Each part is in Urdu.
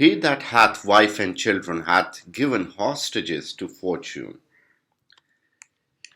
He that hath wife and children hath given hostages to fortune।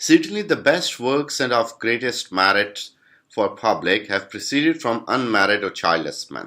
Certainly the best works and of greatest merit for public have proceeded from unmarried or childless men।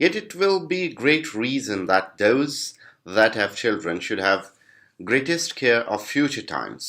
Yet it will be great reason that those that have children should have greatest care of future times।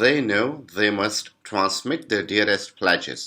they know they must transmit their dearest pledges।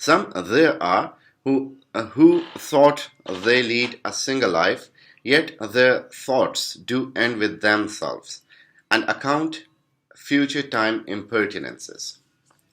Some there are who thought they lead a single life, yet their thoughts do end with themselves and account future time impertinences।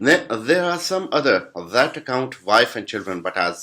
There are some other that account wife and children but as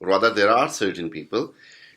rather there are certain people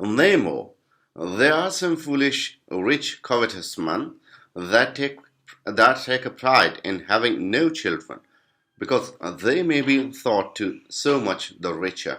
Nay more, there are some foolish, rich, covetous men that take a pride in having no children, because they may be thought to so much the richer।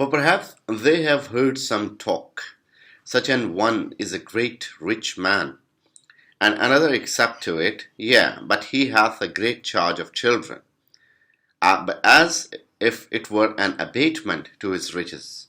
For perhaps they have heard some talk such an one is a great rich man. And another accept to it, yeah, but he hath a great charge of children, but as if it were an abatement to his riches.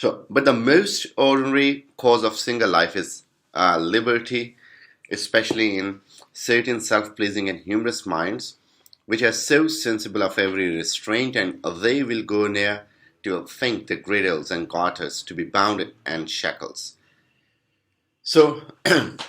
So, but the most ordinary cause of single life is liberty, especially in certain self-pleasing and humorous minds, which are so sensible of every restraint, and they will go near to think the girdles and garters to be bound and shackles. So,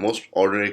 most ordinary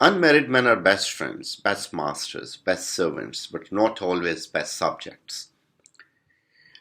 Unmarried men are best friends, best masters, best servants, but not always best subjects.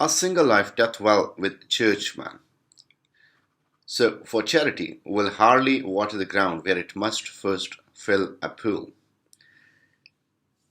A single life doth well with churchmen. So for charity will hardly water the ground where it must first fill a pool.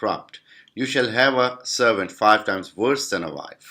corrupt, you shall have a servant 5 times worse than a wife.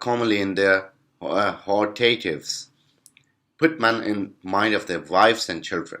commonly in their hortatives put man in mind of their wives and children.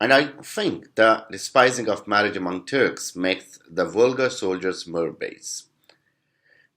And I think the despising of marriage among Turks makes the vulgar soldiers more base.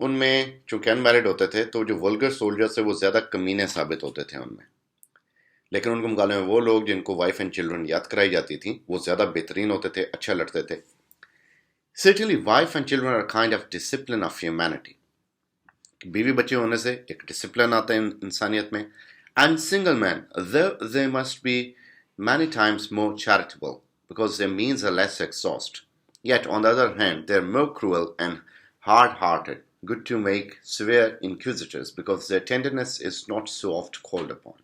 ان میں چونکہ ان میرڈ ہوتے تھے تو جو ولگر سولجرز تھے وہ زیادہ کمینے ثابت ہوتے تھے ان میں، لیکن ان کے مقابلے میں وہ لوگ جن کو وائف اینڈ چلڈرن یاد کرائی جاتی تھیں وہ زیادہ بہترین ہوتے تھے، اچھا لڑتے تھے. Certainly wife and children are a kind of discipline of humanity. بیوی بچے ہونے سے ایک ڈسپلن آتا ہے انسانیت میں. And single men, they must be many times more charitable because their means are less exhaust. Yet on the other hand, they are more cruel and hard-hearted, good to make severe inquisitors because their tenderness is not so oft called upon.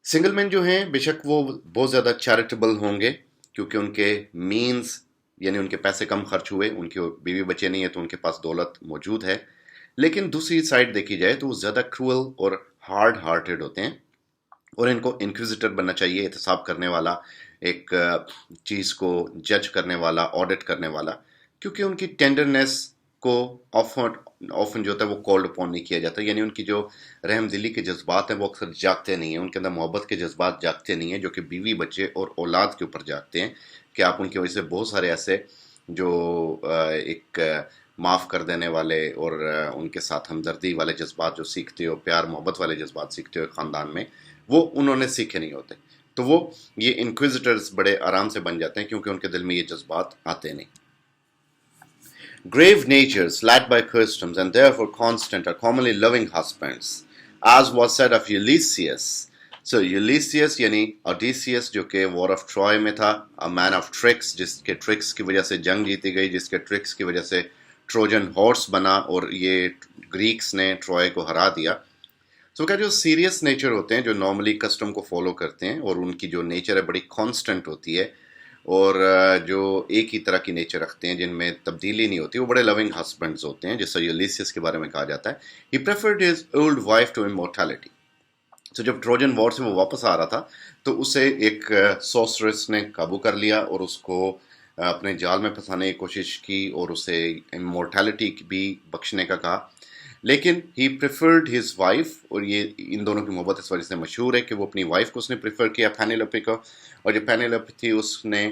Single men جو ہیں بے شک وہ بہت زیادہ چیریٹیبل ہوں گے کیونکہ ان کے مینز یعنی ان کے پیسے کم خرچ ہوئے، ان کے بیوی بچے نہیں ہیں تو ان کے پاس دولت موجود ہے، لیکن دوسری سائڈ دیکھی جائے تو وہ زیادہ کرول اور ہارڈ ہارٹیڈ ہوتے ہیں، اور ان کو انکویزیٹر بننا چاہیے، احتساب کرنے والا، ایک چیز کو جج کرنے والا، آڈٹ کرنے والا، کیونکہ ان کی ٹینڈرنیس کو آفن جو ہوتا ہے وہ کالڈ اپون نہیں کیا جاتا، یعنی ان کی جو رحم دلی کے جذبات ہیں وہ اکثر جاگتے نہیں ہیں، ان کے اندر محبت کے جذبات جاگتے نہیں ہیں جو کہ بیوی بچے اور اولاد کے اوپر جاگتے ہیں، کہ آپ ان کی وجہ سے بہت سارے ایسے جو ایک معاف کر دینے والے اور ان کے ساتھ ہمدردی والے جذبات جو سیکھتے ہو، پیار محبت والے جذبات سیکھتے ہو خاندان میں، وہ انہوں نے سیکھے نہیں ہوتے، تو وہ یہ انکویزیٹرز بڑے آرام سے بن جاتے ہیں کیونکہ ان کے دل میں یہ جذبات آتے نہیں. Grave natures, led by customs, and therefore constant, are commonly loving husbands, as was said of Ulysses. So Ulysses یعنی Odysseus جو کہ وار آف ٹرائے میں تھا، a man of tricks، جس کے ٹرکس کی وجہ سے جنگ جیتی گئی، جس کے ٹرکس کی وجہ سے ٹروجن ہارس بنا اور یہ گریکس نے ٹرائے کو ہرا دیا. سو کہ جو سیریس نیچر ہوتے ہیں جو نارملی کسٹم کو فالو کرتے ہیں اور ان کی جو نیچر ہے بڑی کانسٹنٹ ہوتی ہے اور جو ایک ہی طرح کی نیچر رکھتے ہیں جن میں تبدیلی نہیں ہوتی، وہ بڑے لونگ ہسبینڈز ہوتے ہیں، جیسا یولیسیس کے بارے میں کہا جاتا ہے. He preferred his old wife to immortality. تو جب ٹروجن وار سے وہ واپس آ رہا تھا تو اسے ایک سوسٹرس نے قابو کر لیا اور اس کو اپنے جال میں پھنسانے کی کوشش کی اور اسے امورٹیلٹی بھی بخشنے کا کہا، لیکن ہی پریفرڈ ہز وائف، اور یہ ان دونوں کی محبت اس وجہ سے مشہور ہے کہ وہ اپنی وائف کو اس نے پریفر کیا پینیلوپی کو، اور جو پینیلوپی تھی اس نے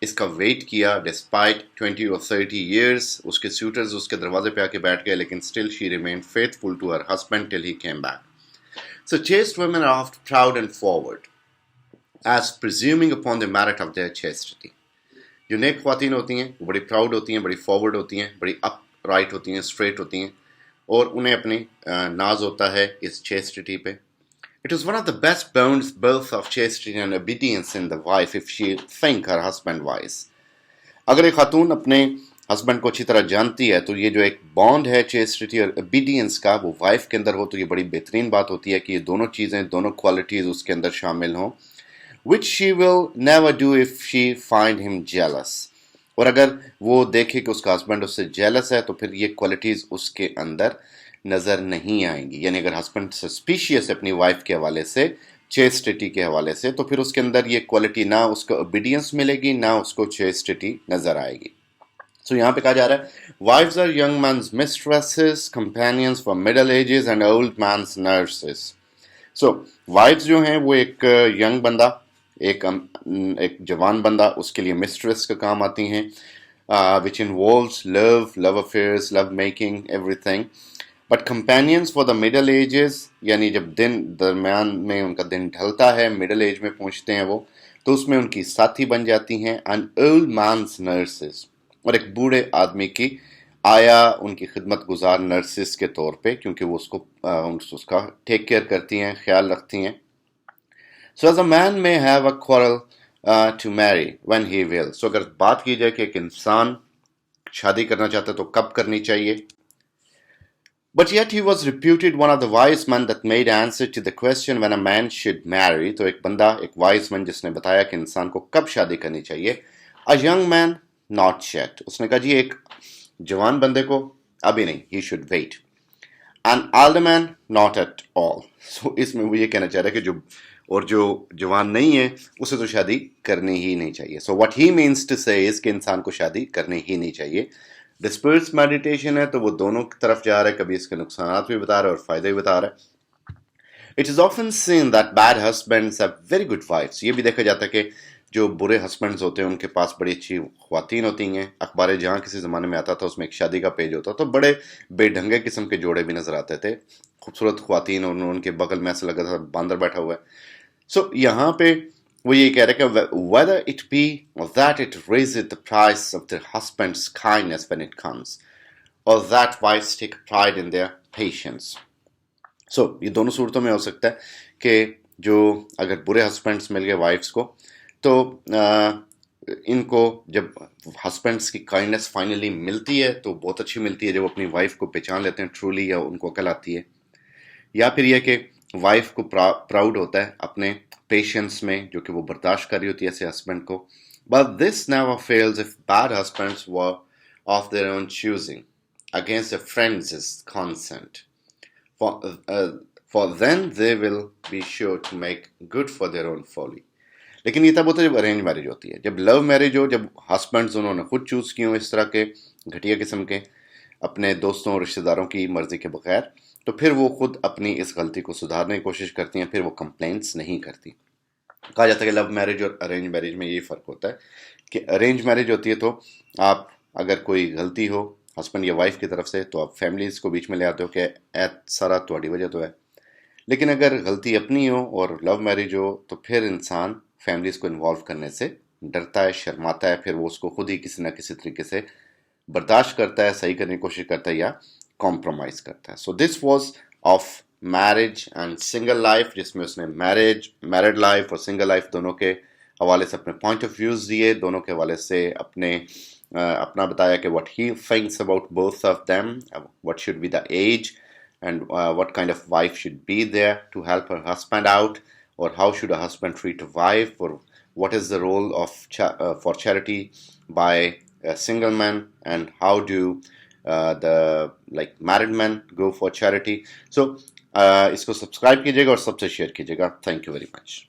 اس کا ویٹ کیا ڈسپائٹ 20 or 30 years. اس کے سیوٹرز اس کے دروازے پہ آ کے بیٹھ گئے لیکن still she remained faithful to her husband till he came back. So chaste women are often proud and forward, as presuming upon the merit of their chastity. جو نیک خواتین ہوتی ہیں وہ بڑی پراؤڈ ہوتی ہیں، بڑی فارورڈ ہوتی ہیں، بڑی اپ رائٹ ہوتی ہیں، اسٹریٹ ہوتی ہیں، اور انہیں اپنی ناز ہوتا ہے اس چیسٹی پہ. It is one of the best bounds both of chastity and obedience in the wife if she think her husband wise. اگر ایک خاتون اپنے ہسبینڈ کو اچھی طرح جانتی ہے تو یہ جو ایک بانڈ ہے چیسٹی اور obedience کا وہ وائف کے اندر ہو تو یہ بڑی بہترین بات ہوتی ہے کہ یہ دونوں چیزیں، دونوں کوالٹیز اس کے اندر شامل ہوں. which she will never do if she find him jealous. اور اگر وہ دیکھے کہ اس کا ہسبینڈ اس سے جیلس ہے تو پھر یہ کوالٹیز اس کے اندر نظر نہیں آئیں گی. یعنی اگر ہسبینڈ سسپیشیس اپنی وائف کے حوالے سے، چیسٹی کے حوالے سے، تو پھر اس کے اندر یہ کوالٹی نہ اس کو اوبیڈینس ملے گی نہ اس کو چیسٹی نظر آئے گی. سو یہاں پہ کہا جا رہا ہے wives are young men's mistresses, companions for middle ages and old men's nurses. So wives جو ہیں وہ ایک ینگ بندہ، ایک جوان بندہ، اس کے لیے مسٹریس کا کام آتی ہیں، which involves love affairs, love making, everything. But companions for the middle ages، یعنی جب دن درمیان میں ان کا دن ڈھلتا ہے، مڈل ایج میں پہنچتے ہیں وہ، تو اس میں ان کی ساتھی بن جاتی ہیں. and old man's nurses، اور ایک بوڑھے آدمی کی آیا ان کی خدمت گزار نرسز کے طور پہ، کیونکہ وہ اس کا ٹیک کیئر کرتی ہیں، خیال رکھتی ہیں. So as a man may have a quarrel to marry when he will. So اگر بات کی جائے کہ ایک انسان شادی کرنا چاہتا ہے تو کب کرنی چاہیے. But yet he was reputed one of the wise men that made answer to the question when a man should marry. تو ایک بندہ، ایک wise man جس نے بتایا کہ انسان کو کب شادی کرنی چاہیے. A young man not yet. اس نے کہا جی ایک جوان بندے کو ابھی نہیں، he should wait. An elder man not at all. So اس میں وہ یہ کہنا چاہ رہا ہے کہ جو جوان نہیں ہے اسے تو شادی کرنی ہی نہیں چاہیے. So what he means to say is کہ انسان کو شادی کرنی ہی نہیں چاہیے. ڈسپرس میڈیٹیشن ہے تو وہ دونوں کی طرف جا رہا ہے، کبھی اس کے نقصانات بھی بتا رہا ہے اور فائدے بھی بتا رہا ہے. It is often seen that bad husbands have very good wives. یہ بھی دیکھا جاتا ہے کہ جو برے ہسبینڈز ہوتے ہیں ان کے پاس بڑی اچھی خواتین ہوتی ہیں. اخبار جہاں کسی زمانے میں آتا تھا اس میں ایک شادی کا پیج ہوتا تو بڑے بے ڈھنگے قسم کے جوڑے بھی نظر آتے تھے, خوبصورت خواتین, اور ان کے بغل میں ایسا لگا تھا باندر بیٹھا ہوا ہے. سو یہاں پہ وہ یہ کہہ رہے کہ whether it be that it raises the price of their husband's kindness when it comes, or that wives take pride in their patience. سو یہ دونوں صورتوں میں ہو سکتا ہے کہ جو اگر برے ہسبینڈس مل گئے وائفس کو تو ان کو جب ہسبینڈس کی کائنڈنس فائنلی ملتی ہے تو بہت اچھی ملتی ہے, جب اپنی وائف کو پہچان لیتے ہیں ٹرولی یا ان کو عقل آتی ہے, یا پھر یہ کہ وائف کو پراؤڈ ہوتا ہے اپنے پیشنس میں جو کہ وہ برداشت کر رہی ہوتی ہے ایسے ہسبینڈ کو. But this never feels if bad husbands were of their own choosing against a friends consent, for then they will be sure to make good for their own folly. لیکن یہ تب ہوتا ہے جب ارینج میرج ہوتی ہے. جب لو میرج ہو, جب ہسبینڈز انہوں نے خود چوز کی ہوں اس طرح کے گھٹیا قسم کے اپنے دوستوں اور رشتہ داروں کی مرضی کے بغیر, تو پھر وہ خود اپنی اس غلطی کو سدھارنے کی کوشش کرتی ہیں, پھر وہ کمپلینٹس نہیں کرتی. کہا جاتا ہے کہ لو میرج اور ارینج میرج میں یہی فرق ہوتا ہے کہ ارینج میرج ہوتی ہے تو آپ اگر کوئی غلطی ہو ہسبینڈ یا وائف کی طرف سے تو آپ فیملیز کو بیچ میں لے آتے ہو کہ اے سارا تہاڈی وجہ تو ہے. لیکن اگر غلطی اپنی ہو اور لو میرج ہو تو پھر انسان فیملیز کو انوالو کرنے سے ڈرتا ہے, شرماتا ہے, پھر وہ اس کو خود ہی کسی نہ کسی طریقے سے برداشت کرتا ہے, صحیح کرنے کی کوشش کرتا ہے یا کمپرومائز کرتا ہے. So this was of marriage and single life, جس میں اس نے میرڈ لائف اور سنگل لائف دونوں کے حوالے سے اپنے پوائنٹ آف ویوز دیے, دونوں کے حوالے سے اپنا بتایا کہ what he thinks about both of them, what should be the age and what kind of wife should be there to help her husband out, or how should a husband treat a wife, or what is the role of for charity by a single man, and how do the like married men go for charity. So اس کو سبسکرائب کیجیے گا اور سب سے شیئر کیجیے گا. Thank you very much.